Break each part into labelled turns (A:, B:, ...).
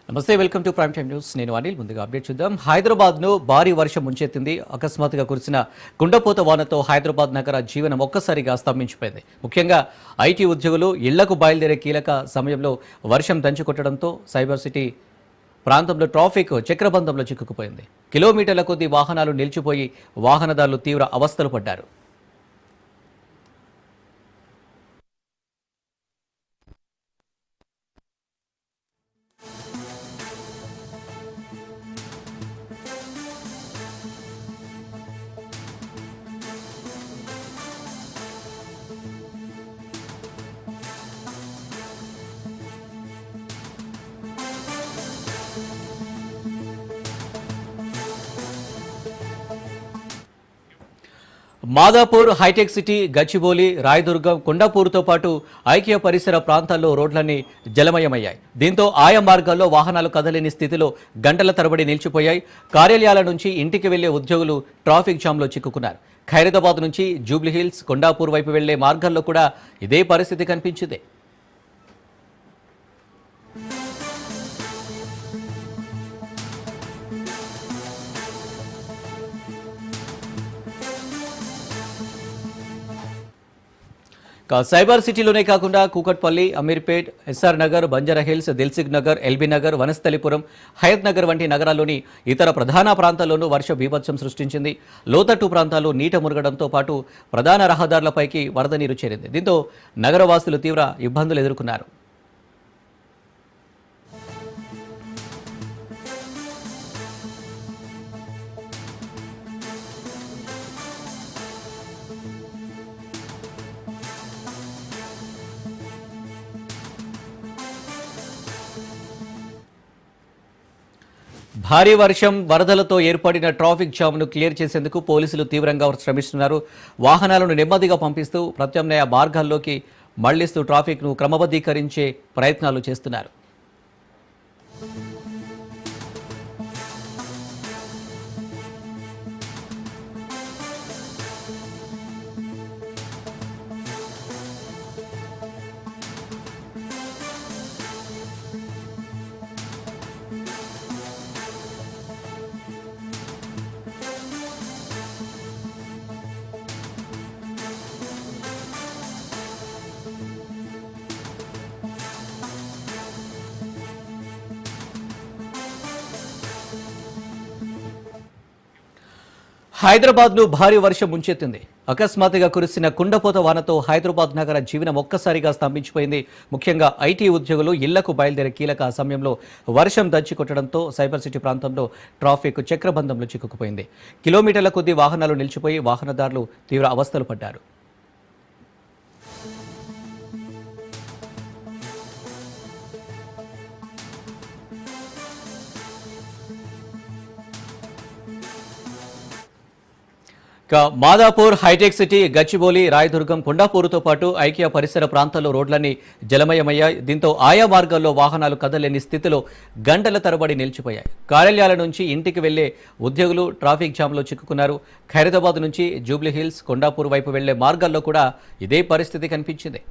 A: నమస్తే, welcome to prime time news. నేను అనిల్. ముందుగా అప్డేట్ చూద్దాం. హైదరాబాద్ను భారీ వర్షం ముంచెత్తింది. అకస్మాత్తుగా కురిసిన కుండపోత వానతో హైదరాబాద్ నగర జీవనం ఒక్కసారిగా స్తంభించిపోయింది. ముఖ్యంగా ఐటీ ఉద్యోగులు ఇళ్లకు బయలుదేరే కీలక సమయంలో వర్షం దంచుకొట్టడంతో సైబర్ సిటీ ప్రాంతంలో ట్రాఫిక్ చక్రబంధంలో చిక్కుకుపోయింది. కిలోమీటర్ల కొద్దీ వాహనాలు నిలిచిపోయి వాహనదారులు తీవ్ర అవస్థలు పడ్డారు. మాదాపూర్, హైటెక్ సిటీ, గచ్చిబౌలి, రాయదుర్గం, కొండాపూర్తో పాటు ఐక్య పరిసర ప్రాంతాల్లో రోడ్లన్నీ జలమయమయ్యాయి. దీంతో ఆయా మార్గాల్లో వాహనాలు కదలేని స్థితిలో గంటల తరబడి నిలిచిపోయాయి. కార్యాలయాల నుంచి ఇంటికి వెళ్లే ఉద్యోగులు ట్రాఫిక్ జామ్లో చిక్కుకున్నారు. ఖైరతాబాద్ నుంచి జూబ్లీహిల్స్, కొండాపూర్ వైపు వెళ్లే మార్గాల్లో కూడా ఇదే పరిస్థితి కనిపించింది. సైబర్ సిటీలోనే కాకుండా కూకట్పల్లి, అమీర్పేట్, ఎస్ఆర్ నగర్, బంజారాహిల్స్, దిల్సుఖ్ నగర్, ఎల్బీ నగర్, వనస్థలిపురం, హయత్ నగర్ వంటి నగరాల్లోని ఇతర ప్రధాన ప్రాంతాల్లోనూ వర్ష బీభత్సం సృష్టించింది. లోతట్టు ప్రాంతాలు నీట మునగడంతో పాటు ప్రధాన రహదారులపైకి వరద నీరు చేరింది. దీంతో నగరవాసులు తీవ్ర ఇబ్బందులు ఎదుర్కొన్నారు. భారీ వర్షం, వరదలతో ఏర్పడిన ట్రాఫిక్ జామ్ను క్లియర్ చేసేందుకు పోలీసులు తీవ్రంగా శ్రమిస్తున్నారు. వాహనాలను నెమ్మదిగా పంపిస్తూ ప్రత్యామ్నాయ మార్గాల్లోకి మళ్లిస్తూ ట్రాఫిక్ను క్రమబద్ధీకరించే ప్రయత్నాలు చేస్తున్నారు. హైదరాబాద్ను భారీ వర్షం ముంచెత్తింది. అకస్మాత్తుగా కురిసిన కుండపోత వానతో హైదరాబాద్ నగర జీవనం ఒక్కసారిగా స్తంభించిపోయింది. ముఖ్యంగా ఐటీ ఉద్యోగులు ఇళ్లకు బయలుదేరే కీలక సమయంలో వర్షం దంచికొట్టడంతో సైబర్ సిటీ ప్రాంతంలో ట్రాఫిక్ చక్రబంధంలో చిక్కుకుపోయింది. కిలోమీటర్ల కొద్దీ వాహనాలు నిలిచిపోయి వాహనదారులు తీవ్ర అవస్థలు పడ్డారు. మాదాపూర్, హైటెక్ సిటీ, గచ్చిబౌలి, రాయదుర్గం, కొండాపూర్తో పాటు ఐక్య పరిసర ప్రాంతాల్లో రోడ్లన్నీ జలమయమయ్యాయి. దీంతో ఆయా మార్గాల్లో వాహనాలు కదలేని స్థితిలో గంటల తరబడి నిలిచిపోయాయి. కార్యాలయాల నుంచి ఇంటికి వెళ్లే ఉద్యోగులు ట్రాఫిక్ జామ్లో చిక్కుకున్నారు. ఖైరతాబాద్ నుంచి జూబ్లీహిల్స్, కొండాపూర్ వైపు వెళ్లే మార్గాల్లో కూడా ఇదే పరిస్థితి కనిపించింది.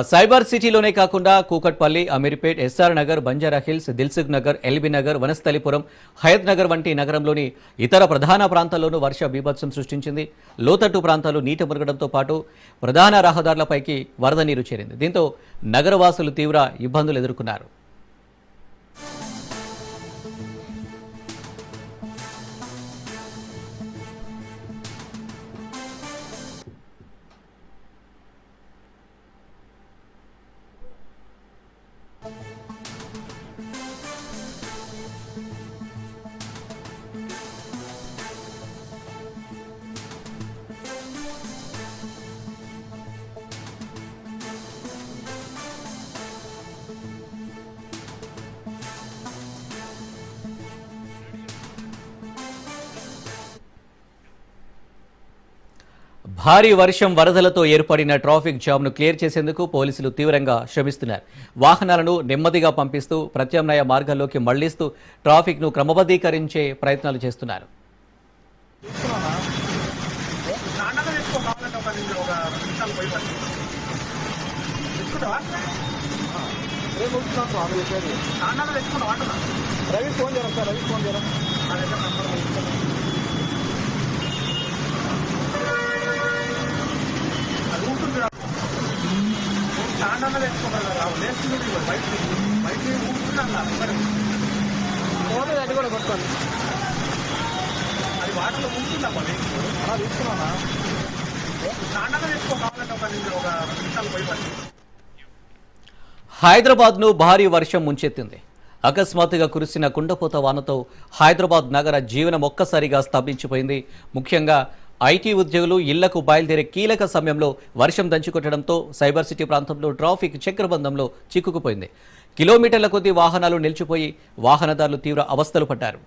A: సైబర్ సిటీలోనే కాకుండా కూకట్పల్లి, అమీర్పేట్, ఎస్ఆర్ నగర్, బంజారాహిల్స్, దిల్సుఖ్ నగర్, ఎల్బీ నగర్, వనస్థలిపురం, హయత్ నగర్ వంటి నగరంలోని ఇతర ప్రధాన ప్రాంతాల్లోనూ వర్ష బీభత్సం సృష్టించింది. లోతట్టు ప్రాంతాలు నీట మునగడంతో పాటు ప్రధాన రహదారులపైకి వరద నీరు చేరింది. దీంతో నగరవాసులు తీవ్ర ఇబ్బందులు ఎదుర్కొన్నారు. భారీ వర్షం వరదలతో ఏర్పడిన ట్రాఫిక్ జామ్ను క్లియర్ చేసేందుకు పోలీసులు తీవ్రంగా శ్రమిస్తున్నారు. వాహనాలను నెమ్మదిగా పంపిస్తూ ప్రత్యామ్నాయ మార్గాల్లోకి మళ్లిస్తూ ట్రాఫిక్ను క్రమబద్ధీకరించే ప్రయత్నాలు చేస్తున్నారు.
B: అది కూడా కొట్టుకోండి. అది వాటర్లో ఉంటుందమ్మా తీసుకున్నా నాన్నగా తెచ్చుకో కావాలంటే ఒక 2 నిమిషాలు పోయి
A: హైదరాబాద్ను భారీ వర్షం ముంచెత్తింది. అకస్మాత్తుగా కురిసిన కుండపోత వానతో హైదరాబాద్ నగర జీవనం ఒక్కసారిగా స్తంభించిపోయింది. ముఖ్యంగా ఐటీ ఉద్యోగులు ఇళ్లకు బయలుదేరే కీలక సమయంలో వర్షం దంచుకొట్టడంతో సైబర్ సిటీ ప్రాంతంలో ట్రాఫిక్ చక్రబంధంలో చిక్కుకుపోయింది. కిలోమీటర్ల కొద్దీ వాహనాలు నిలిచిపోయి వాహనదారులు తీవ్ర అవస్థలు పడ్డారు.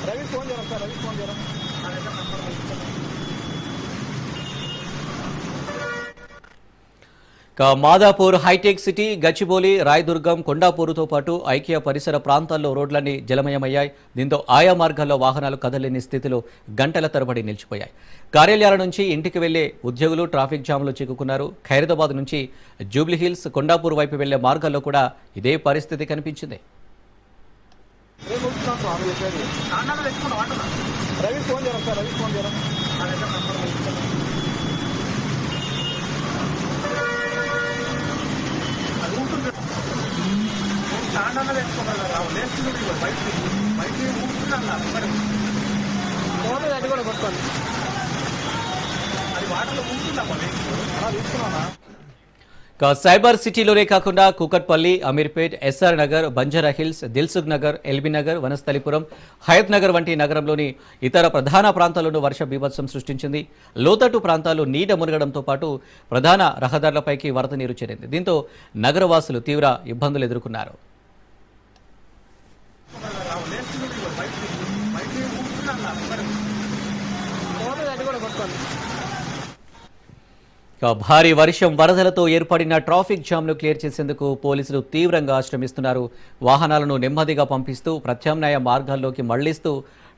B: రవి ఫోన్ చేయరా సార్, రవి ఫోన్ చేయరా.
A: మాదాపూర్, హైటెక్ సిటీ, గచ్చిబౌలి, రాయదుర్గం, కొండాపూరుతో పాటు ఐకియ పరిసర ప్రాంతాల్లో రోడ్లన్నీ జలమయమయ్యాయి. దీంతో ఆయా మార్గాల్లో వాహనాలు కదలేని స్థితిలో గంటల తరబడి నిలిచిపోయాయి. కార్యాలయాల నుంచి ఇంటికి వెళ్లే ఉద్యోగులు ట్రాఫిక్ జామ్లో చిక్కుకున్నారు. ఖైరదాబాద్ నుంచి జూబ్లీహిల్స్, కొండాపూర్ వైపు వెళ్లే మార్గాల్లో కూడా ఇదే పరిస్థితి కనిపించింది.
B: రవి ఫోన్ చేయరా సార్, రవి ఫోన్ చేయరా. అది కూడా కొట్టుకోండి. అది వాటర్లో ఉంటుందమ్మా తీసుకున్నా.
A: సైబర్ సిటీలోనే కాకుండా కూకట్పల్లి, అమీర్పేట్, ఎస్ఆర్ నగర్, బంజారా హిల్స్, దిల్సుఖ్ నగర్, ఎల్బీ నగర్, వనస్థలిపురం, హయత్ నగర్ వంటి నగరంలోని ఇతర ప్రధాన ప్రాంతాల్లోనూ వర్ష బీభత్సం సృష్టించింది. లోతట్టు ప్రాంతాలు నీట మునగడంతో పాటు ప్రధాన రహదారులపైకి వరద నీరు చేరింది. దీంతో నగరవాసులు తీవ్ర ఇబ్బందులు ఎదుర్కొన్నారు. భారీ వర్షం వరదలతో ఏర్పడిన ట్రాఫిక్ జామ్ను క్లియర్ చేసేందుకు పోలీసులు తీవ్రంగా శ్రమిస్తున్నారు. వాహనాలను నెమ్మదిగా పంపిస్తూ ప్రత్యామ్నాయ మార్గాల్లోకి మళ్లిస్తూ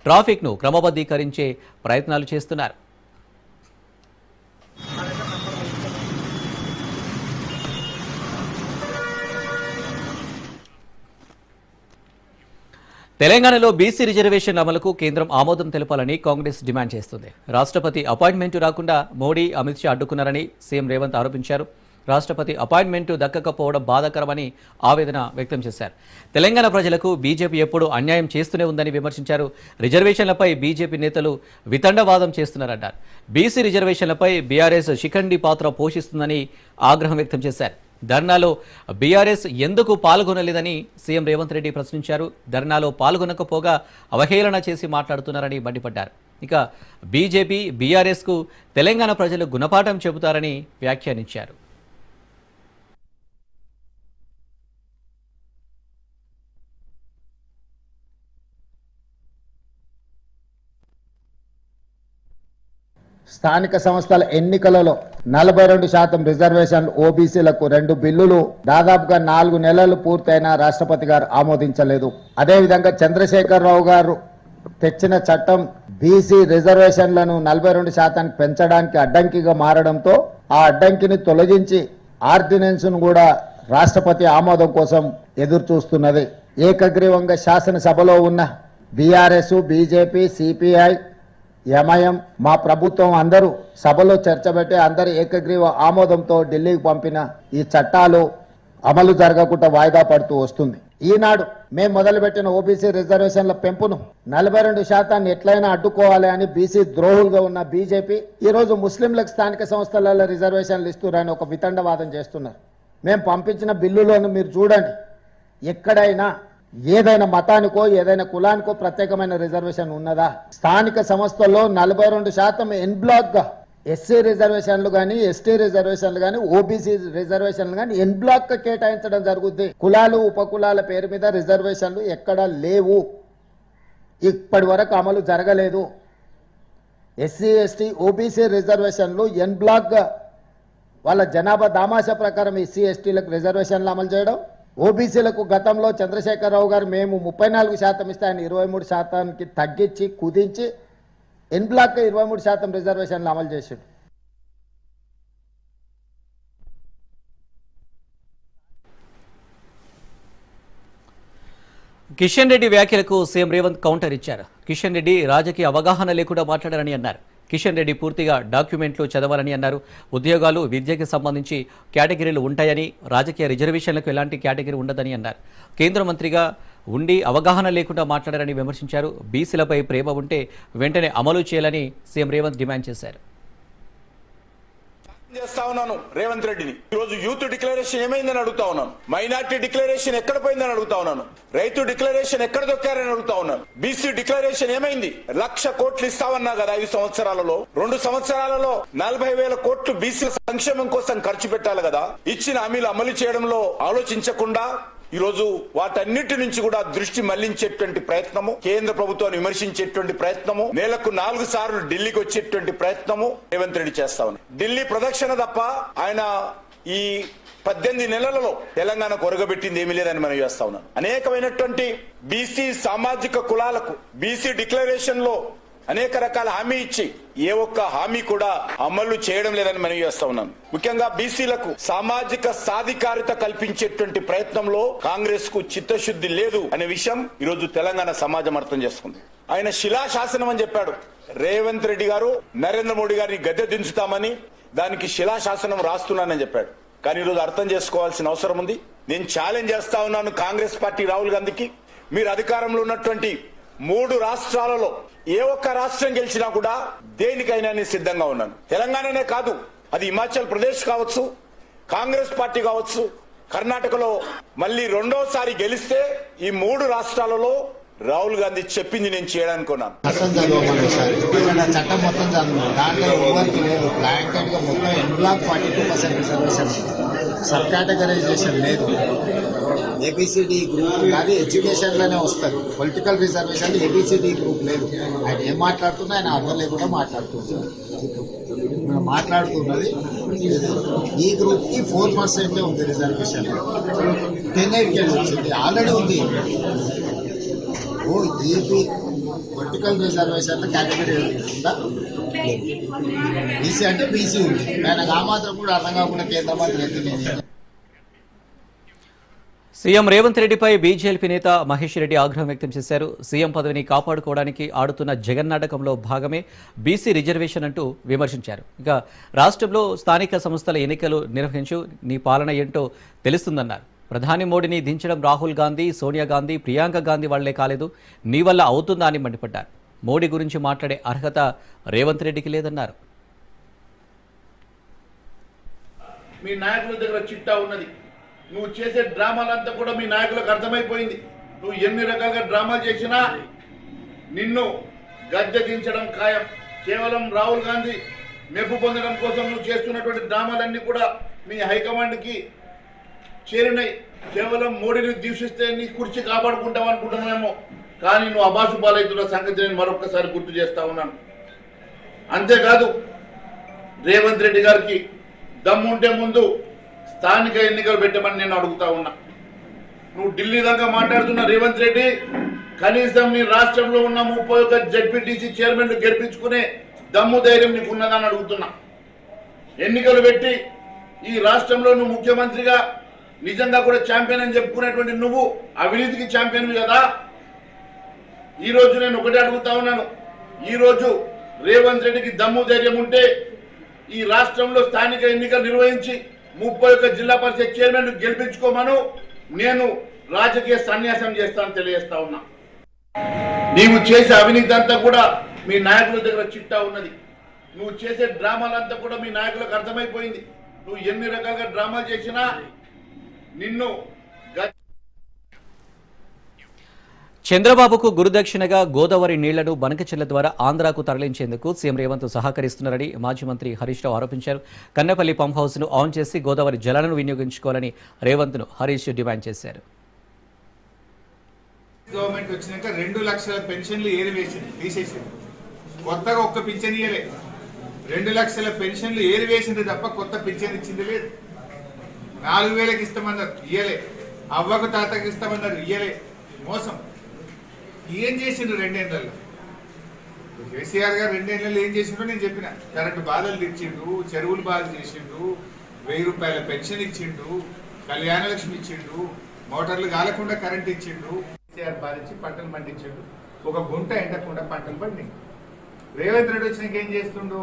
A: ట్రాఫిక్ను క్రమబద్ధీకరించే ప్రయత్నాలు చేస్తున్నారు. తెలంగాణలో బీసీ రిజర్వేషన్ అమలుకు కేంద్రం ఆమోదం తెలపాలని కాంగ్రెస్ డిమాండ్ చేస్తుంది. రాష్ట్రపతి అపాయింట్మెంట్ రాకుండా మోడీ, అమిత్ షా అడ్డుకున్నారని సీఎం రేవంత్ ఆరోపించారు. రాష్ట్రపతి అపాయింట్మెంట్ దక్కకపోవడం బాధాకరమని ఆవేదన వ్యక్తం చేశారు. తెలంగాణ ప్రజలకు బీజేపీ ఎప్పుడూ అన్యాయం చేస్తూనే ఉందని విమర్శించారు. రిజర్వేషన్లపై బీజేపీ నేతలు వితండవాదం చేస్తున్నారన్నారు. బీసీ రిజర్వేషన్లపై బీఆర్ఎస్ శిఖండి పాత్ర పోషిస్తుందని ఆగ్రహం వ్యక్తం చేశారు. ధర్నాలో బీఆర్ఎస్ ఎందుకు పాల్గొనలేదని సీఎం రేవంత్ రెడ్డి ప్రశ్నించారు. ధర్నాలో పాల్గొనకపోగా అవహేళన చేసి మాట్లాడుతున్నారని మండిపడ్డారు. ఇక బీజేపీ, బీఆర్ఎస్కు తెలంగాణ ప్రజలు గుణపాఠం చెబుతారని వ్యాఖ్యానించారు.
C: స్థానిక సంస్థల ఎన్నికలలో 42% రిజర్వేషన్లు, ఓబీసీలకు 2 బిల్లులు దాదాపుగా 4 నెలలు పూర్తయినా రాష్ట్రపతి గారు ఆమోదించలేదు. అదేవిధంగా చంద్రశేఖరరావు గారు తెచ్చిన చట్టం బీసీ రిజర్వేషన్లను 42% పెంచడానికి అడ్డంకిగా మారడంతో ఆ అడ్డంకిని తొలగించి ఆర్డినెన్స్ ను కూడా రాష్ట్రపతి ఆమోదం కోసం ఎదురు చూస్తున్నది. ఏకగ్రీవంగా శాసనసభలో ఉన్న బీఆర్ఎస్, బీజేపీ, సిపిఐ, ఎంఐఎం, మా ప్రభుత్వం అందరూ సభలో చర్చ పెట్టి అందరి ఏకగ్రీవ ఆమోదంతో ఢిల్లీకి పంపిన ఈ చట్టాలు అమలు జరగకుండా వాయిదా పడుతూ వస్తుంది. ఈనాడు మేము మొదలుపెట్టిన ఓబీసీ రిజర్వేషన్ల పెంపును 42% ఎట్లయినా అడ్డుకోవాలి అని బీసీ ద్రోహులుగా ఉన్న బీజేపీ ఈరోజు ముస్లింలకు స్థానిక సంస్థలలో రిజర్వేషన్లు ఇస్తున్నారని ఒక వితండవాదం చేస్తున్నారు. మేము పంపించిన బిల్లులను మీరు చూడండి, ఎక్కడైనా ఏదైనా మతానికో ఏదైనా కులానికో ప్రత్యేకమైన రిజర్వేషన్ ఉన్నదా? స్థానిక సంస్థల్లో 42% ఎన్ బ్లాక్ గా ఎస్సీ రిజర్వేషన్లు కానీ ఎస్టీ రిజర్వేషన్లు కానీ ఓబీసీ రిజర్వేషన్లు కానీ ఎన్ బ్లాక్ కేటాయించడం జరుగుద్ది. కులాలు ఉపకులాల పేరు మీద రిజర్వేషన్లు ఎక్కడా లేవు, ఇప్పటి వరకు అమలు జరగలేదు. ఎస్సీ ఎస్టీ ఓబీసీ రిజర్వేషన్లు ఎన్ బ్లాక్ వాళ్ళ జనాభా దామాషా ప్రకారం ఎస్సీ ఎస్టీలకు రిజర్వేషన్లు అమలు చేయడం, ఓబీసీలకు గతంలో చంద్రశేఖరరావు గారు మేము 34% ఇస్తే ఆయన 23%కి తగ్గించి కుదించి ఎన్ బ్లాక్ 23% రిజర్వేషన్లు అమలు చేశాడు.
A: కిషన్ రెడ్డి వ్యాఖ్యలకు సీఎం రేవంత్ కౌంటర్ ఇచ్చారు. కిషన్ రెడ్డి రాజకీయ అవగాహన లేకుండా మాట్లాడారని అన్నారు. కిషన్ రెడ్డి పూర్తిగా డాక్యుమెంట్లు చదవాలని అన్నారు. ఉద్యోగాలు విద్యకి సంబంధించి కేటగిరీలు ఉంటాయని, రాజకీయ రిజర్వేషన్లకు ఎలాంటి కేటగిరీ ఉండదని అన్నారు. కేంద్ర మంత్రిగా ఉండి అవగాహన లేకుండా మాట్లాడారని విమర్శించారు. బీసీలపై ప్రేమ ఉంటే వెంటనే అమలు చేయాలని సీఎం రేవంత్ డిమాండ్ చేశారు.
D: చేస్తా ఉన్నాను రేవంత్ రెడ్డిని. ఈ రోజు యూత్ డిక్లరేషన్ ఏమైందని అడుగుతా ఉన్నాను. మైనార్టీ డిక్లరేషన్ ఎక్కడ పోయిందని అడుగుతా ఉన్నాను. రైతు డిక్లరేషన్ ఎక్కడ దొక్కారని అడుగుతా ఉన్నాను. బీసీ డిక్లరేషన్ ఏమైంది? 1,00,000 కోట్లు ఇస్తామన్నా కదా 5 సంవత్సరాలలో. 2 సంవత్సరాలలో 40,000 కోట్లు బీసీ సంక్షేమం కోసం ఖర్చు పెట్టాలి కదా. ఇచ్చిన హామీలు అమలు చేయడంలో ఆలోచించకుండా ఈ రోజు వాటన్నిటి నుంచి కూడా దృష్టి మళ్లించేటువంటి ప్రయత్నము, కేంద్ర ప్రభుత్వాన్ని విమర్శించేటువంటి ప్రయత్నము, నెలకు 4 సార్లు ఢిల్లీకి వచ్చేటువంటి ప్రయత్నము రేవంత్ రెడ్డి చేస్తా ఉన్నారు. ఢిల్లీ ప్రదక్షిణ తప్ప ఆయన ఈ 18 నెలలలో తెలంగాణకు ఒరగబెట్టింది ఏమీ లేదని మనం చేస్తా ఉన్నాం. అనేకమైనటువంటి బీసీ సామాజిక కులాలకు బీసీ డిక్లరేషన్ లో అనేక రకాల హామీ ఇచ్చి ఏ ఒక్క హామీ కూడా అమలు చేయడం లేదని మనం చేస్తా ఉన్నాం. ముఖ్యంగా బీసీలకు సామాజిక సాధికారిత కల్పించేటువంటి ప్రయత్నంలో కాంగ్రెస్ కు చిత్తశుద్ధి లేదు అనే విషయం ఈ రోజు తెలంగాణ సమాజం అర్థం చేసుకుంది. ఆయన శిలాశాసనం అని చెప్పాడు. రేవంత్ రెడ్డి గారు నరేంద్ర మోడీ గారిని గద్దె దించుతామని దానికి శిలాశాసనం రాస్తున్నానని చెప్పాడు. కానీ ఈరోజు అర్థం చేసుకోవాల్సిన అవసరం ఉంది. నేను ఛాలెంజ్ చేస్తా ఉన్నాను కాంగ్రెస్ పార్టీ, రాహుల్ గాంధీకి, మీరు అధికారంలో ఉన్నటువంటి 3 రాష్ట్రాలలో ఏ ఒక్క రాష్ట్రం గెలిచినా కూడా దేనికైనా నేను సిద్ధంగా ఉన్నాను. తెలంగాణనే కాదు, అది హిమాచల్ ప్రదేశ్ కావచ్చు, కాంగ్రెస్ పార్టీ కావచ్చు, కర్ణాటకలో మళ్ళీ 2వ సారి గెలిస్తే ఈ 3 రాష్ట్రాలలో రాహుల్ గాంధీ చెప్పింది నేను చేయడానికి ఉన్నాను.
C: చట్టం మొత్తం చదువు దాంట్లో ఎవరికి లేదు. బ్లాంకెట్ గా మొత్తం ఎన్ బ్లాక్ 42% రిజర్వేషన్, సబ్ కేటగరైజేషన్ లేదు. ఏబిసిడి గ్రూప్ కానీ ఎడ్యుకేషన్ లోనే వస్తుంది. పొలిటికల్ రిజర్వేషన్ ఏబిసిడి గ్రూప్ లేదు. ఆయన ఏం మాట్లాడుతున్నా ఆయన అర్థం లేకుండా మాట్లాడుతున్నారు. మనం మాట్లాడుతున్నది ఈ గ్రూప్ కి 4% ఉంది రిజర్వేషన్. 10 వచ్చింది ఆల్రెడీ ఉంది. ఈపీ పొలిటికల్ రిజర్వేషన్ కేటగిరీ ఉందా? బీసీ అంటే బీసీ ఉంది. ఆయనకు ఆ మాత్రం కూడా అర్థం కాకుండా కేంద్ర మంత్రి అయితే
A: సీఎం రేవంత్ రెడ్డిపై బీజేపీ నేత మహేష్ రెడ్డి ఆగ్రహం వ్యక్తం చేశారు. సీఎం పదవిని కాపాడుకోవడానికి ఆడుతున్న జగన్నాటకంలో భాగమే బీసీ రిజర్వేషన్ అంటూ విమర్శించారు. ఇక రాష్ట్రంలో స్థానిక సంస్థల ఎన్నికలు నిర్వహించు, నీ పాలన ఏంటో తెలుస్తుందన్నారు. ప్రధాని మోడీని దించడం రాహుల్ గాంధీ, సోనియా గాంధీ, ప్రియాంక గాంధీ వాళ్లే కాలేదు, నీ వల్ల అవుతుందా అని మండిపడ్డారు. మోడీ గురించి మాట్లాడే అర్హత రేవంత్ రెడ్డికి లేదన్నారు.
E: మీ నాయకుల దగ్గర చిట్టా ఉన్నది. నువ్వు చేసే డ్రామాలంతా కూడా మీ నాయకులకు అర్థమైపోయింది. నువ్వు ఎన్ని రకాలుగా డ్రామాలు చేసినా నిన్ను గద్దె దించడం ఖాయం. కేవలం రాహుల్ గాంధీ మెప్పు పొందడం కోసం నువ్వు చేస్తున్నటువంటి డ్రామాలన్నీ కూడా మీ హైకమాండ్కి చేరినాయి. కేవలం మోడీని దూషిస్తే నీ కుర్చీ కాపాడుకుంటావు అనుకుంటున్నామేమో, కానీ నువ్వు అబాసు పాలైతున్న సంగతి నేను మరొకసారి గుర్తు చేస్తా ఉన్నాను. అంతేకాదు రేవంత్ రెడ్డి గారికి దమ్ముంటే ముందు స్థానిక ఎన్నికలు పెట్టమని నేను అడుగుతా ఉన్నా. నువ్వు ఢిల్లీ దాకా మాట్లాడుతున్న రేవంత్ రెడ్డి, కనీసం నీ రాష్ట్రంలో ఉన్న 31 జడ్పీటీసీ చైర్మన్లు గెలిపించుకునే దమ్ము ధైర్యం నీకు ఉన్నదని అడుగుతున్నా. ఎన్నికలు పెట్టి ఈ రాష్ట్రంలో నువ్వు ముఖ్యమంత్రిగా నిజంగా కూడా ఛాంపియన్ అని చెప్పుకునేటువంటి నువ్వు అవినీతికి ఛాంపియన్ కదా. ఈ రోజు నేను ఒకటే అడుగుతా ఉన్నాను. ఈ రోజు రేవంత్ రెడ్డికి దమ్ము ధైర్యం ఉంటే ఈ రాష్ట్రంలో స్థానిక ఎన్నికలు నిర్వహించి 31 జిల్లా పరిషత్ చైర్మన్ గెలిపించుకోమను, నేను రాజకీయ సన్యాసం చేస్తాను తెలియజేస్తా ఉన్నా. నీవు చేసే అవినీతి అంతా కూడా మీ నాయకుల దగ్గర చిట్టా ఉన్నది. నువ్వు చేసే డ్రామాలంతా కూడా మీ నాయకులకు అర్థమైపోయింది. నువ్వు ఎన్ని రకాలుగా డ్రామాలు చేసినా నిన్ను
A: చంద్రబాబుకు గురుదక్షిణగా గోదావరి నీళ్లను బనకచెర్ల ద్వారా ఆంధ్రాకు తరలించేందుకు సీఎం రేవంత్ సహకరిస్తున్నారని మాజీ మంత్రి హరీష్ రావు ఆరోపించారు. కన్నపల్లి పంప్ హౌస్ ను ఆన్ చేసి గోదావరి జలాలను వినియోగించుకోవాలని రేవంత్ ను హరీష్ డిమాండ్ చేశారు.
F: గవర్నమెంట్ వచ్చినాక 2 లక్షల పెన్షన్లు తీసేసింది. కొత్తగా ఒక్క పింఛన్ ఇయ్యలే. 2 లక్షల పెన్షన్లు ఏరివేసింది తప్ప కొత్త పింఛన్ ఇచ్చింది లేదు. 4,000కి ఇస్తామన్నారు, ఇయ్యలే. అవ్వకు తాతకి ఇస్తామన్నారు, ఇయ్యలే. మోసం. ఏం చేసిండ్రు 2 ఏళ్లలో? కేసీఆర్ గారు 2 ఏళ్లలో ఏం చేసిండ్రో నేను చెప్పిన. కరెంటు బాధలు తెచ్చిండు, చెరువులు బాధ చేసిండు, 1000 రూపాయల పెన్షన్ ఇచ్చిండు, కళ్యాణ లక్ష్మి ఇచ్చిండు, మోటార్లు కాలకుండా కరెంట్ ఇచ్చిండు. కేసీఆర్ బాధించి పంటలు పండించిండు. ఒక గుంట ఎండకుండా పంటలు పండి. రేవంత్ రెడ్డి వచ్చినాక ఏం చేస్తుండు?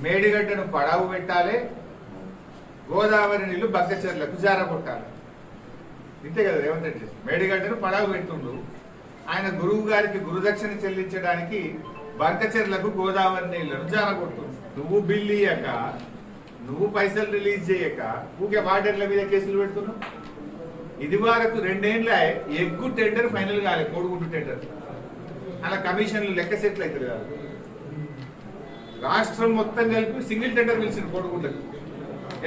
F: మేడిగడ్డను పడావు పెట్టాలి, గోదావరి నీళ్లు బగ్గచెర్లకు జారగొట్టాలి. ఇంతే కదా రేవంత్ రెడ్డి. మేడిగడ్డను పడావు పెడుతుండు. ఆయన గురువు గారికి గురుదక్షిణ చెల్లించడానికి బంకచెర్లకు గోదావరి నీళ్లను జారగొట్టుండు. నువ్వు బిల్లు ఇయ్యక, నువ్వు పైసలు రిలీజ్ చేయక ఊకే వాటర్ల మీద కేసులు పెడుతున్నావు. ఇది వరకు 2 ఏళ్ళ ఎగ్గు టెండర్ ఫైనల్ కాలే, కోడిగుడ్డు టెండర్. అలా కమిషన్లు లెక్క సెట్లు అవుతుంది కాదు. రాష్ట్రం మొత్తం కలిపి సింగిల్ టెండర్ పిలిచింది కోడిగుడ్డకు.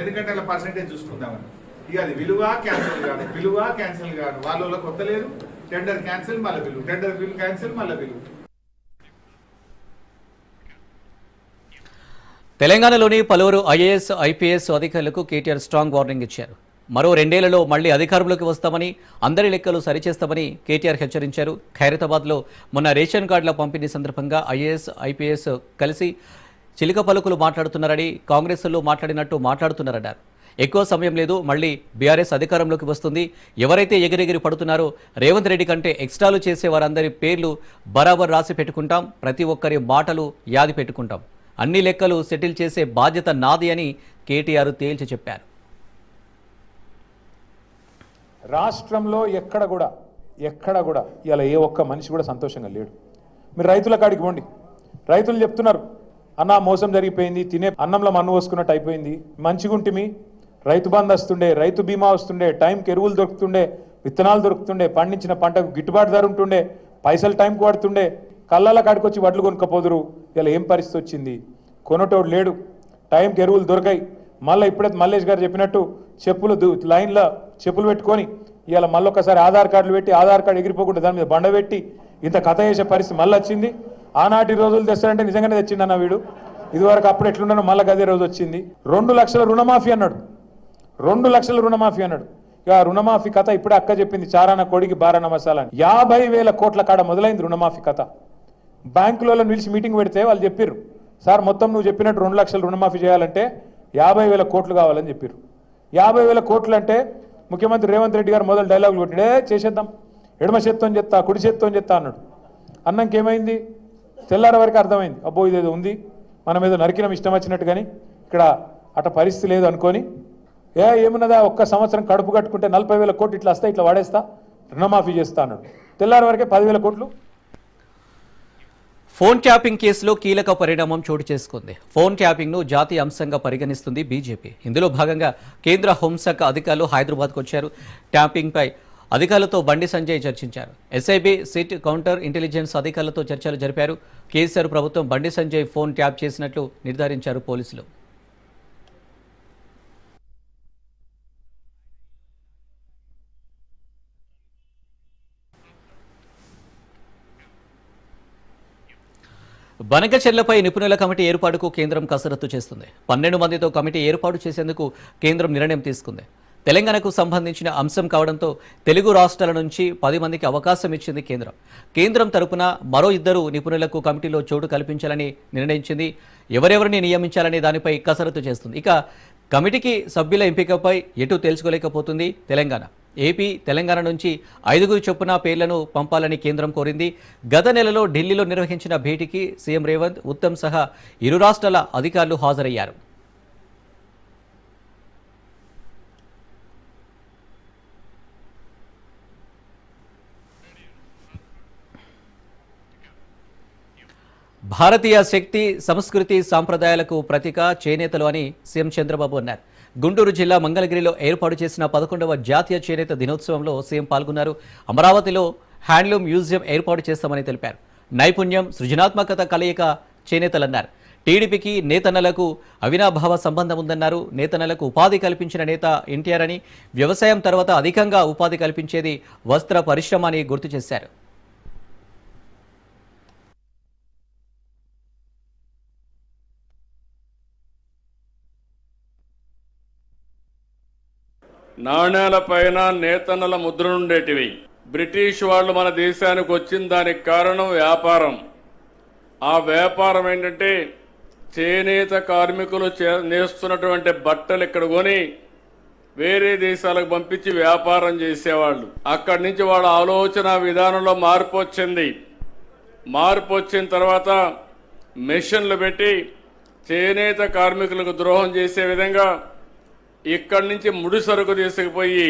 F: ఎందుకంటే అలా పర్సెంటేజ్ చూసుకుందామని. ఇక అది విలువ క్యాన్సిల్ కాదు, విలువ క్యాన్సిల్ కాదు. వాళ్ళ కొత్త లేదు. టెండర్ క్యాన్సిల్, మళ్ళీ బిల్లు. టెండర్ బిల్ క్యాన్సిల్, మళ్ళీ బిల్లు.
A: తెలంగాణలోని పలువురు ఐఏఎస్, ఐపీఎస్ అధికారులకు కేటీఆర్ స్ట్రాంగ్ వార్నింగ్ ఇచ్చారు. మరో 2 ఏళ్లలో మళ్లీ అధికారంలోకి వస్తామని, అందరి లెక్కలు సరిచేస్తామని కేటీఆర్ హెచ్చరించారు. ఖైరతాబాద్లో మొన్న రేషన్ కార్డుల పంపిణీ సందర్భంగా ఐఏఎస్, ఐపీఎస్ కలిసి చిలిక పలుకులు మాట్లాడుతున్నారని, కాంగ్రెస్లో మాట్లాడినట్టు మాట్లాడుతున్నారన్నారు. ఎక్కువ సమయం లేదు, మళ్లీ బీఆర్ఎస్ అధికారంలోకి వస్తుంది. ఎవరైతే ఎగిరెగిరి పడుతున్నారో రేవంత్ రెడ్డి కంటే ఎక్స్ట్రాలు చేసే వారందరి పేర్లు బరాబర్ రాసి పెట్టుకుంటాం, ప్రతి ఒక్కరి మాటలు యాది పెట్టుకుంటాం, అన్ని లెక్కలు సెటిల్ చేసే బాధ్యత నాది అని కేటీఆర్ తేల్చి చెప్పారు.
G: రాష్ట్రంలో ఎక్కడ కూడా ఇలా ఏ ఒక్క మనిషి కూడా సంతోషంగా లేడు. మీరు రైతుల కాడికి పోండి. రైతులు చెప్తున్నారు, అన్న మోసం జరిగిపోయింది, తినే అన్నంలో మన్ను పోసుకున్నట్టు అయిపోయింది, మంచిగుంటిమి, రైతు బంధు వస్తుండే, రైతు బీమా వస్తుండే, టైంకి ఎరువులు దొరుకుతుండే, విత్తనాలు దొరుకుతుండే, పండించిన పంటకు గిట్టుబాటు ధర ఉంటుండే, పైసలు టైంకి పడుతుండే, కళ్ళల కాడికి వచ్చి వడ్లు కొనుక్కపోదురు. ఇలా ఏం పరిస్థితి వచ్చింది? కొనటోడు లేడు, టైంకి ఎరువులు దొరకాయి. మళ్ళీ ఇప్పుడైతే మల్లేష్ గారు చెప్పినట్టు చెప్పులు లైన్లో చెప్పులు పెట్టుకొని ఇవాళ మళ్ళొక్కసారి ఆధార్ కార్డులు పెట్టి, ఆధార్ కార్డు ఎగిరిపోకుండా దాని మీద బండ పెట్టి ఇంత కథ చేసే పరిస్థితి మళ్ళీ వచ్చింది. ఆనాటి రోజులు తెస్తారంటే నిజంగానే తెచ్చిండన్న వీడు. ఇదివరకు అప్పుడు ఎట్లున్నానో మళ్ళీ గదే రోజు వచ్చింది. 2 లక్షల రుణమాఫీ అన్నాడు. 2 లక్షల రుణమాఫీ అన్నాడు. ఇక రుణమాఫీ కథ ఇప్పుడే అక్క చెప్పింది. చారాన కోడికి బారాన మసాలా 50,000 కోట్ల కాడ మొదలైంది రుణమాఫీ కథ. బ్యాంకులలో నిలిచి మీటింగ్ పెడితే వాళ్ళు చెప్పారు, సార్ మొత్తం నువ్వు చెప్పినట్టు 2 లక్షలు రుణమాఫీ చేయాలంటే 50,000 కోట్లు కావాలని చెప్పారు. 50,000 కోట్లు అంటే ముఖ్యమంత్రి రేవంత్ రెడ్డి గారు మొదలు డైలాగులు కొట్టిడే, చేసేద్దాం, ఎడమ చేత్తో చెప్తా, కుడి చేత్తో చెప్తా అన్నాడు. అన్నంకి ఏమైంది? తెల్లార వరకు అర్థమైంది, అబ్బో ఇదేదో ఉంది, మనం ఏదో నరికినం ఇష్టం వచ్చినట్టు. కానీ ఇక్కడ అట పరిస్థితి లేదు అనుకొని ఏమున్నదా, ఒక్క సంవత్సరం కడుపు కట్టుకుంటే 40,000 కోట్లు ఇట్లా వస్తా, ఇట్లా వాడేస్తా, రుణమాఫీ చేస్తా అన్నాడు. తెల్లార వరకే 10,000 కోట్లు.
A: ఫోన్ ట్యాపింగ్ కేసులో కీలక పరిణామం చోటు చేసుకుంది. ఫోన్ ట్యాపింగ్ను జాతీయ అంశంగా పరిగణిస్తుంది బీజేపీ. ఇందులో భాగంగా కేంద్ర హోంశాఖ అధికారులు హైదరాబాద్కు వచ్చారు. ట్యాపింగ్పై అధికారులతో బండి సంజయ్ చర్చించారు. ఎస్ఐబీ, సిట్, కౌంటర్ ఇంటెలిజెన్స్ అధికారులతో చర్చలు జరిపారు. కేసీఆర్ ప్రభుత్వం బండి సంజయ్ ఫోన్ ట్యాప్ చేసినట్లు నిర్ధారించారు పోలీసులు. బనకచెర్లపై నిపుణుల కమిటీ ఏర్పాటుకు కేంద్రం కసరత్తు చేస్తుంది. 12 మందితో కమిటీ ఏర్పాటు చేసేందుకు కేంద్రం నిర్ణయం తీసుకుంది. తెలంగాణకు సంబంధించిన అంశం కావడంతో తెలుగు రాష్ట్రాల నుంచి 10 మందికి అవకాశం ఇచ్చింది కేంద్రం. కేంద్రం తరపున మరో 2 నిపుణులకు కమిటీలో చోటు కల్పించాలని నిర్ణయించింది. ఎవరెవరిని నియమించాలనే దానిపై కసరత్తు చేస్తుంది. ఇక కమిటీకి సభ్యుల ఎంపికపై ఎటు తెలుసుకోలేకపోతుంది తెలంగాణ. ఏపీ, తెలంగాణ నుంచి 5 చొప్పున పేర్లను పంపాలని కేంద్రం కోరింది. గత నెలలో ఢిల్లీలో నిర్వహించిన భేటీకి సీఎం రేవంత్, ఉత్తమ్ సహా ఇరు రాష్ట్రాల అధికారులు హాజరయ్యారు. భారతీయ శక్తి, సంస్కృతి, సాంప్రదాయాలకు ప్రతీక చేనేతలు అని సీఎం చంద్రబాబు అన్నారు. గుంటూరు జిల్లా మంగళగిరిలో ఏర్పాటు చేసిన 11వ జాతీయ చేనేత దినోత్సవంలో సీఎం పాల్గొన్నారు. అమరావతిలో హ్యాండ్లూమ్ మ్యూజియం ఏర్పాటు చేస్తామని తెలిపారు. నైపుణ్యం, సృజనాత్మకత కలయిక చేనేతలన్నారు. టీడీపీకి నేతన్నలకు అవినాభావ సంబంధం ఉందన్నారు. నేతన్నలకు ఉపాధి కల్పించిన నేత ఎన్టీఆర్ అని, వ్యవసాయం తర్వాత అధికంగా ఉపాధి కల్పించేది వస్త్ర పరిశ్రమ అని గుర్తు చేశారు.
H: నాణేల పైన నేతన్నల ముద్రలుండేటివి. బ్రిటిష్ వాళ్ళు మన దేశానికి వచ్చిన దానికి కారణం వ్యాపారం. ఆ వ్యాపారం ఏంటంటే చేనేత కార్మికులు నేస్తున్నటువంటి బట్టలు ఇక్కడ కొని వేరే దేశాలకు పంపించి వ్యాపారం చేసేవాళ్ళు. అక్కడి నుంచి వాళ్ళ ఆలోచన విధానంలో మార్పు వచ్చింది. మార్పు వచ్చిన తర్వాత మెషిన్లు పెట్టి చేనేత కార్మికులకు ద్రోహం చేసే విధంగా ఇక్కడి నుంచి ముడి సరుకు తీసుకుపోయి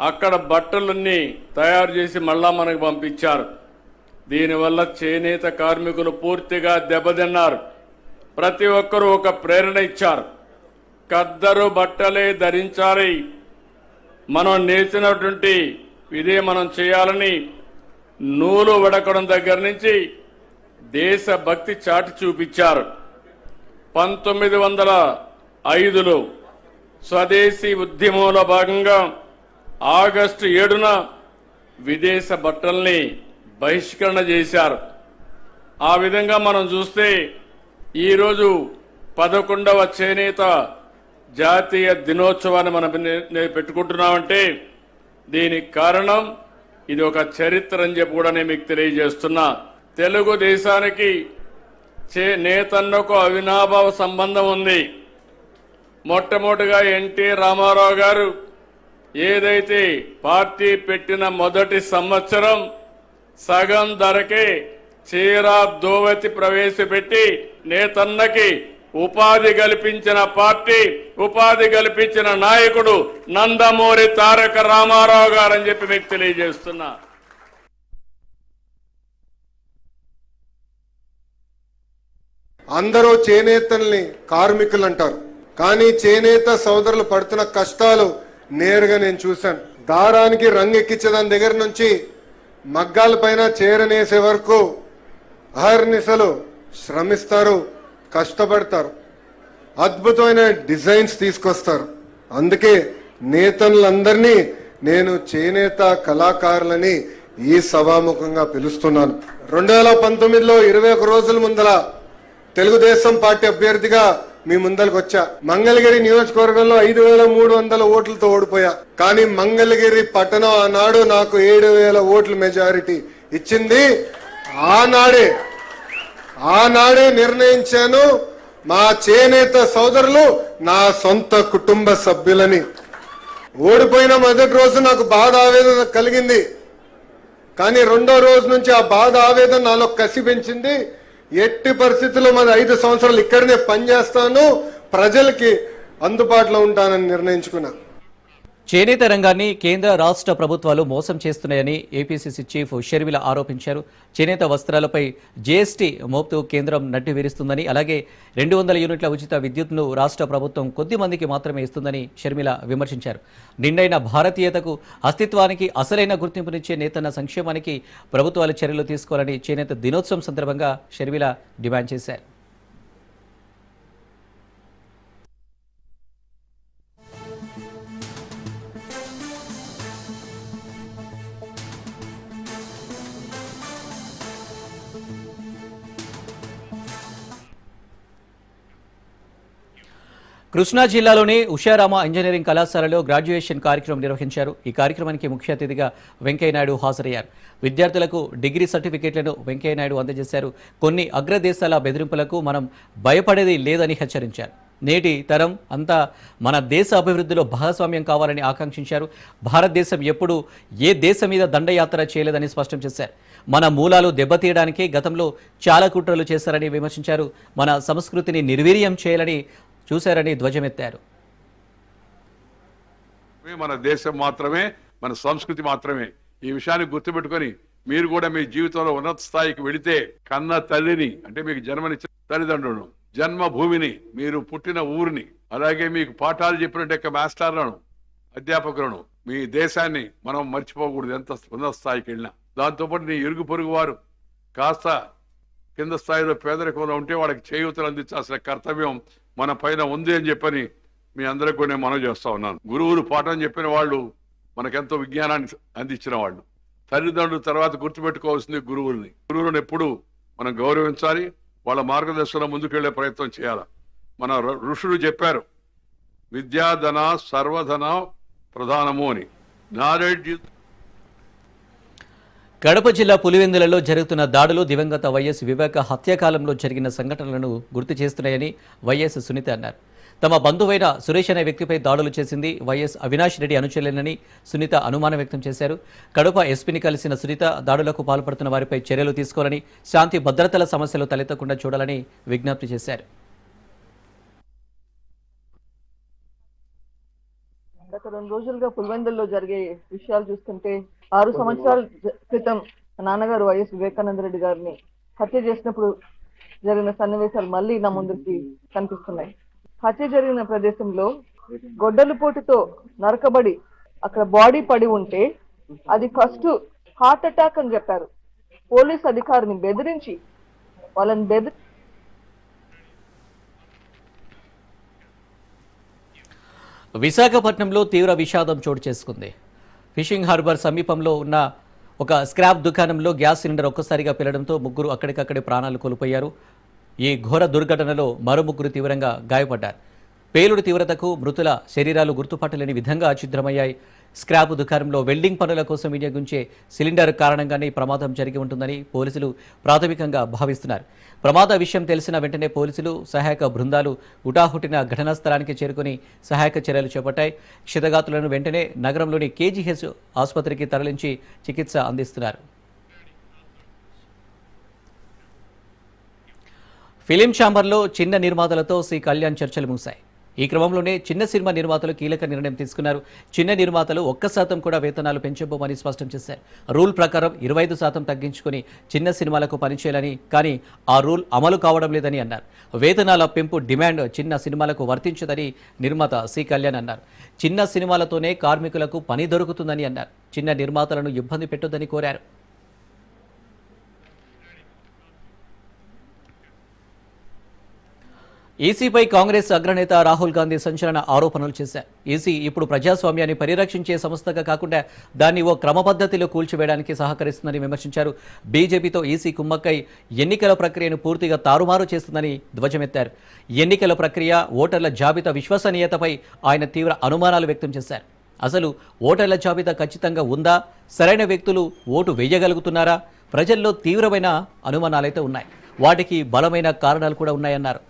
H: అక్కడ బట్టలన్నీ తయారు చేసి మళ్ళా మనకు పంపించారు. దీనివల్ల చేనేత కార్మికులు పూర్తిగా దెబ్బతిన్నారు. ప్రతి ఒక్కరూ ఒక ప్రేరణ ఇచ్చారు. ఖద్దరు బట్టలే ధరించాలి, మనం నేర్చినటువంటి ఇదే మనం చేయాలని నూలు వడకడం దగ్గర నుంచి దేశభక్తి చాటి చూపించారు. 1905లో స్వదేశీ ఉద్యమంలో భాగంగా ఆగస్టు 7న విదేశ బట్టల్ని బహిష్కరణ చేశారు. ఆ విధంగా మనం చూస్తే ఈరోజు 11వ చేనేత జాతీయ దినోత్సవాన్ని మనం పెట్టుకుంటున్నామంటే దీనికి కారణం ఇది ఒక చరిత్ర అని చెప్పి కూడా నేను మీకు తెలియజేస్తున్నా. తెలుగుదేశానికి నేతన్నకు అవినాభావ సంబంధం ఉంది. మొట్టమొదటిగా ఎన్టీ రామారావు గారు ఏదైతే పార్టీ పెట్టిన మొదటి సంవత్సరం సగం ధరకే చీర దోవతి ప్రవేశపెట్టి నేతన్నకి ఉపాధి కల్పించిన పార్టీ, ఉపాధి కల్పించిన నాయకుడు నందమూరి తారక రామారావు గారని చెప్పి మీకు తెలియజేస్తున్నా.
I: అందరూ చేనేతల్ని కార్మికులు అంటారు, కానీ చేనేత సోదరులు పడుతున్న కష్టాలు నేరుగా నేను చూశాను. దారానికి రంగు ఎక్కించేదాని దగ్గర నుంచి మగ్గాల పైన చేరనేసే వరకు అహర్నిశలు శ్రమిస్తారు, కష్టపడతారు, అద్భుతమైన డిజైన్స్ తీసుకొస్తారు. అందుకే నేతలందరినీ నేను చేనేత కళాకారులని ఈ సభాముఖంగా పిలుస్తున్నాను. 2019లో 21 రోజుల ముందల తెలుగుదేశం పార్టీ అభ్యర్థిగా మీ ముందరకు వచ్చా. మంగళగిరి నియోజకవర్గంలో 5300 ఓట్లతో ఓడిపోయా. కానీ మంగళగిరి పట్టణం ఆనాడు నాకు 7000 ఓట్ల మెజారిటీ ఇచ్చింది. ఆనాడే నిర్ణయించాను మా చేనేత సోదరులు నా సొంత కుటుంబ సభ్యులని. ఓడిపోయిన మొదటి రోజు నాకు బాధ ఆవేదన కలిగింది, కానీ రెండో రోజు నుంచి ఆ బాధ ఆవేదన నాలో కసి పెంచింది. ఎట్టి పరిస్థితుల్లో మరి 5 సంవత్సరాలు ఇక్కడనే పనిచేస్తాను, ప్రజలకి అందుబాటులో ఉంటానని నిర్ణయించుకున్నా.
A: చేనేత రంగాన్ని కేంద్ర రాష్ట్ర ప్రభుత్వాలు మోసం చేస్తున్నాయని ఏపీసీసీ చీఫ్ షర్మిల ఆరోపించారు. చేనేత వస్త్రాలపై జీఎస్టీ మోపుతూ కేంద్రం నడ్డి విరుస్తుందని, అలాగే 200 యూనిట్ల ఉచిత విద్యుత్ను రాష్ట్ర ప్రభుత్వం కొద్ది మందికి మాత్రమే ఇస్తుందని షర్మిల విమర్శించారు. నిండైన భారతీయతకు, అస్తిత్వానికి అసలైన గుర్తింపునిచ్చే నేతన్న సంక్షేమానికి ప్రభుత్వాలు చర్యలు తీసుకోవాలని చేనేత దినోత్సవం సందర్భంగా షర్మిల డిమాండ్ చేశారు. కృష్ణా జిల్లాలోని ఉషారామ ఇంజనీరింగ్ కళాశాలలో గ్రాడ్యుయేషన్ కార్యక్రమం నిర్వహించారు. ఈ కార్యక్రమానికి ముఖ్య అతిథిగా వెంకయ్యనాయుడు హాజరయ్యారు. విద్యార్థులకు డిగ్రీ సర్టిఫికేట్లను వెంకయ్యనాయుడు అందజేశారు. కొన్ని అగ్రదేశాల బెదిరింపులకు మనం భయపడేది లేదని హెచ్చరించారు. నేటి తరం అంతా మన దేశ అభివృద్ధిలో భాగస్వామ్యం కావాలని ఆకాంక్షించారు. భారతదేశం ఎప్పుడూ ఏ దేశం మీద దండయాత్ర చేయలేదని స్పష్టం చేశారు. మన మూలాలు దెబ్బతీయడానికే గతంలో చాలా కుట్రలు చేశారని విమర్శించారు. మన సంస్కృతిని నిర్వీర్యం చేయాలని చూశారని ధ్వజమెత్తారు.
J: మన దేశం మాత్రమే, మన సంస్కృతి మాత్రమే. ఈ విషయాన్ని గుర్తుపెట్టుకొని మీరు కూడా మీ జీవితంలో ఉన్నత స్థాయికి వెళితే కన్న తల్లిని, అంటే మీకు జన్మనిచ్చిన తల్లిదండ్రులను, జన్మభూమిని, మీరు పుట్టిన ఊరిని, అలాగే మీకు పాఠాలు చెప్పినట్టు మాస్టర్లను, అధ్యాపకులను, మీ దేశాన్ని మనం మర్చిపోకూడదు, ఎంత ఉన్నత స్థాయికి వెళ్ళినా. దాంతోపాటు నీ ఇరుగు పొరుగు వారు కాస్త కింద స్థాయిలో పేదరికంలో ఉంటే వాళ్ళకి చేయూతలు అందించాల్సిన కర్తవ్యం మన పైన ఉంది అని చెప్పని మీ అందరికి కూడా నేను మనవి చేస్తా ఉన్నాను. గురువులు పాఠం చెప్పిన వాళ్ళు మనకెంతో విజ్ఞానాన్ని అందించిన వాళ్ళు. తల్లిదండ్రుల తర్వాత గుర్తుపెట్టుకోవాల్సింది గురువులను ఎప్పుడు మనం గౌరవించాలి, వాళ్ళ మార్గదర్శనంలో ముందుకెళ్లే ప్రయత్నం చేయాలి. మన ఋషులు చెప్పారు, విద్యాధన సర్వధన ప్రధానము అని. నాలెడ్జ్.
A: కడప జిల్లా పులివెందులలో జరుగుతున్న దాడులు దివంగత వైఎస్ వివేక హత్యాకాలంలో జరిగిన సంఘటనలను గుర్తు చేస్తున్నాయని వైఎస్ సునీత అన్నారు. తమ బంధువైన సురేష్ అనే వ్యక్తిపై దాడులు చేసింది వైఎస్ అవినాష్ రెడ్డి అనుచరులేనని సునీత అనుమానం వ్యక్తం చేశారు. కడప ఎస్పీని కలిసిన సునీత దాడులకు పాల్పడుతున్న వారిపై చర్యలు తీసుకోవాలని, శాంతి భద్రతల సమస్యలు తలెత్తకుండా చూడాలని విజ్ఞప్తి చేశారు.
K: గత 2 రోజులుగా పులివెందుల్లో జరిగే విషయాలు చూస్తుంటే 6 సంవత్సరాల క్రితం నాన్నగారు వైఎస్ వివేకానంద రెడ్డి గారిని హత్య చేసినప్పుడు జరిగిన సన్నివేశాలు మళ్ళీ నా ముందుకి కనిపిస్తున్నాయి. హత్య జరిగిన ప్రదేశంలో గొడ్డలి పోటుతో నరకబడి అక్కడ బాడీ పడి ఉంటే అది ఫస్ట్ హార్ట్ అటాక్ అని చెప్పారు. పోలీస్ అధికారిని బెదిరించి వాళ్ళని
A: విశాఖపట్నంలో తీవ్ర విషాదం చోటు చేసుకుంది. ఫిషింగ్ హార్బర్ సమీపంలో ఉన్న ఒక స్క్రాప్ దుకాణంలో గ్యాస్ సిలిండర్ ఒక్కసారిగా పేలడంతో 3 అక్కడికక్కడే ప్రాణాలు కోల్పోయారు. ఈ ఘోర దుర్ఘటనలో మరో 3 తీవ్రంగా గాయపడ్డారు. పేలుడు తీవ్రతకు మృతుల శరీరాలు గుర్తుపట్టలేని విధంగా ఛిద్రమయ్యాయి. స్క్రాప్ దుకాణంలో వెల్డింగ్ పనుల కోసం వినియోగించే సిలిండర్ కారణంగానే ఈ ప్రమాదం జరిగి ఉంటుందని పోలీసులు ప్రాథమికంగా భావిస్తున్నారు. ప్రమాద విషయం తెలిసిన వెంటనే పోలీసులు, సహాయక బృందాలు హుటాహుటిన ఘటనా స్థలానికి చేరుకుని సహాయక చర్యలు చేపట్టాయి. క్షతగాతులను వెంటనే నగరంలోని కేజీహెచ్ ఆసుపత్రికి తరలించి చికిత్స అందిస్తున్నారు. ఫిలిం ఛాంబర్లో చిన్న నిర్మాతలతో సి కళ్యాణ్ చర్చలు ముగిశాయి. ఈ క్రమంలోనే చిన్న సినిమా నిర్మాతలు కీలక నిర్ణయం తీసుకున్నారు. చిన్న నిర్మాతలు 1% కూడా వేతనాలు పెంచబోమని స్పష్టం చేశారు. రూల్ ప్రకారం 25% తగ్గించుకుని చిన్న సినిమాలకు పనిచేయాలని, కానీ ఆ రూల్ అమలు కావడం లేదని అన్నారు. వేతనాల పెంపు డిమాండ్ చిన్న సినిమాలకు వర్తించదని నిర్మాత సి కళ్యాణ్ అన్నారు. చిన్న సినిమాలతోనే కార్మికులకు పని దొరుకుతుందని అన్నారు. చిన్న నిర్మాతలను ఇబ్బంది పెట్టొద్దని కోరారు. ఈసీపై కాంగ్రెస్ అగ్రనేత రాహుల్ గాంధీ సంచలన ఆరోపణలు చేశారు. ఈసీ ఇప్పుడు ప్రజాస్వామ్యాన్ని పరిరక్షించే సంస్థగా కాకుండా దాన్ని ఓ క్రమపద్ధతిలో కూల్చివేయడానికి సహకరిస్తుందని విమర్శించారు. బీజేపీతో ఈసీ కుమ్మక్కై ఎన్నికల ప్రక్రియను పూర్తిగా తారుమారు చేస్తుందని ధ్వజమెత్తారు. ఎన్నికల ప్రక్రియ, ఓటర్ల జాబితా విశ్వసనీయతపై ఆయన తీవ్ర అనుమానాలు వ్యక్తం చేశారు. అసలు ఓటర్ల జాబితా ఖచ్చితంగా ఉందా? సరైన వ్యక్తులు ఓటు వేయగలుగుతున్నారా? ప్రజల్లో తీవ్రమైన అనుమానాలైతే ఉన్నాయి. వాటికి బలమైన కారణాలు కూడా ఉన్నాయన్నారు.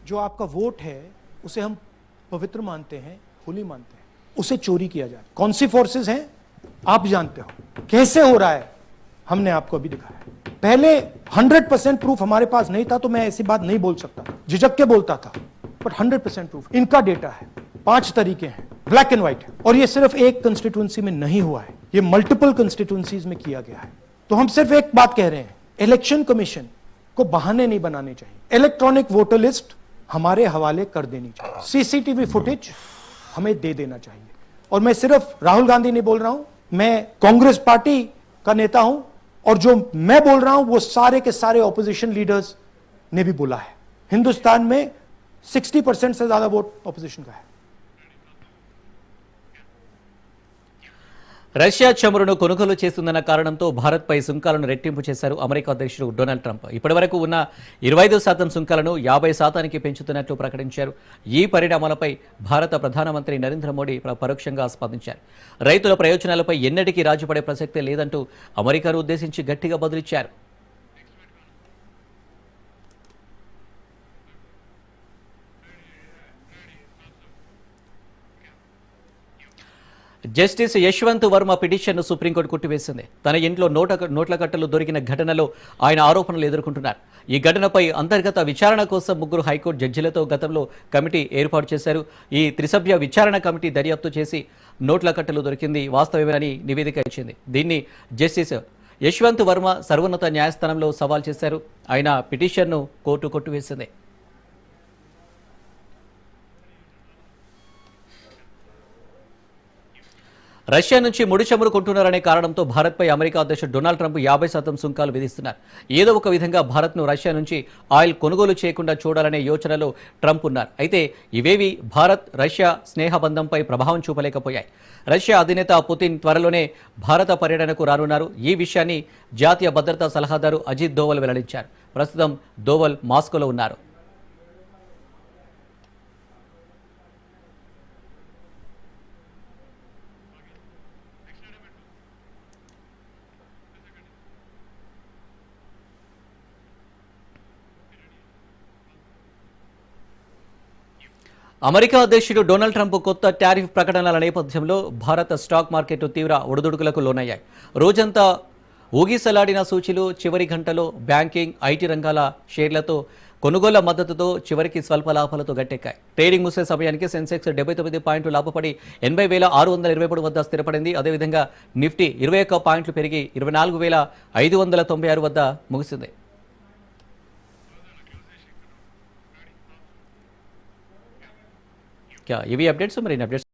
B: जो आपका वोट है उसे हम पवित्र मानते हैं, होली मानते हैं, उसे चोरी किया जाए। कौन सी फोर्सेस हैं आप जानते हो, कैसे हो रहा है हमने आपको अभी दिखाया। पहले 100% प्रूफ हमारे पास नहीं था तो मैं ऐसी बात नहीं बोल सकता, झिझक के बोलता था, बट 100% प्रूफ इनका डेटा है। 5 तरीके हैं, ब्लैक एंड व्हाइट है, और ये सिर्फ एक कंस्टिट्यूंसी में नहीं हुआ है, ये मल्टीपल कंस्टिट्यूंसीज में किया गया है। तो हम सिर्फ एक बात कह रहे हैं, इलेक्शन कमीशन को बहाने नहीं बनाने चाहिए। इलेक्ट्रॉनिक वोटर लिस्ट हमारे हवाले कर देनी चाहिए, सीसीटीवी फुटेज हमें दे देना चाहिए। और मैं सिर्फ राहुल गांधी नहीं बोल रहा हूं, मैं कांग्रेस पार्टी का नेता हूं, और जो मैं बोल रहा हूं वो सारे के सारे ऑपोजिशन लीडर्स ने भी बोला है। हिंदुस्तान में 60% से ज्यादा वोट ऑपोजिशन का है।
A: రష్యా చమురును కొనుగోలు చేస్తుందన్న కారణంతో భారత్పై సుంకాలను రెట్టింపు చేశారు అమెరికా అధ్యక్షుడు డొనాల్డ్ ట్రంప్. ఇప్పటివరకు ఉన్న 25% సుంకాలను 50%కి పెంచుతున్నట్లు ప్రకటించారు. ఈ పరిణామాలపై భారత ప్రధానమంత్రి నరేంద్ర మోడీ పరోక్షంగా స్పందించారు. రైతుల ప్రయోజనాలపై ఎన్నటికీ రాజీపడే ప్రసక్తే లేదంటూ అమెరికాను ఉద్దేశించి గట్టిగా బదులిచ్చారు. జస్టిస్ యశ్వంత్ వర్మ పిటిషన్ను సుప్రీంకోర్టు కొట్టివేసింది. తన ఇంట్లో నోట్ల కట్టలు దొరికిన ఘటనలో ఆయన ఆరోపణలు ఎదుర్కొంటున్నారు. ఈ ఘటనపై అంతర్గత విచారణ కోసం 3 హైకోర్టు జడ్జిలతో గతంలో కమిటీ ఏర్పాటు చేశారు. ఈ త్రిసభ్య విచారణ కమిటీ దర్యాప్తు చేసి నోట్ల కట్టలు దొరికింది వాస్తవమేనని నివేదిక ఇచ్చింది. దీన్ని జస్టిస్ యశ్వంత్ వర్మ సర్వోన్నత న్యాయస్థానంలో సవాల్ చేశారు. ఆయన పిటిషన్ను కోర్టు కొట్టివేసింది. రష్యా నుంచి ముడి చమురు కొంటున్నారనే కారణంతో భారత్పై అమెరికా అధ్యక్షుడు డొనాల్డ్ ట్రంప్ 50% సుంకాలు విధిస్తున్నారు. ఏదో ఒక విధంగా భారత్ను రష్యా నుంచి ఆయిల్ కొనుగోలు చేయకుండా చూడాలనే యోచనలో ట్రంప్ ఉన్నారు. అయితే ఇవేవి భారత్ రష్యా స్నేహబంధంపై ప్రభావం చూపలేకపోయాయి. రష్యా అధినేత పుతిన్ త్వరలోనే భారత పర్యటనకు రానున్నారు. ఈ విషయాన్ని జాతీయ భద్రతా సలహాదారు అజిత్ దోవల్ వెల్లడించారు. ప్రస్తుతం దోవల్ మాస్కోలో ఉన్నారు. అమెరికా అధ్యక్షుడు డొనాల్డ్ ట్రంప్ కొత్త టారిఫ్ ప్రకటనల నేపథ్యంలో భారత స్టాక్ మార్కెట్ తీవ్ర ఒడిదుడుకులకు లోనయ్యాయి. రోజంతా ఊగిసలాడిన సూచీలు చివరి గంటలో బ్యాంకింగ్, ఐటీ రంగాల షేర్లతో కొనుగోళ్ల మద్దతుతో చివరికి స్వల్ప లాభాలతో గట్టెక్కాయి. ట్రేడింగ్ ముగిసే సమయానికి సెన్సెక్స్ 79 పాయింట్లు లాభపడి 80,623 వద్ద స్థిరపడింది. అదేవిధంగా నిఫ్టీ 21 పాయింట్లు పెరిగి 24,596 వద్ద ముగిసింది. ఇవి అప్డేట్స్. మరిన్ని అప్డేట్స్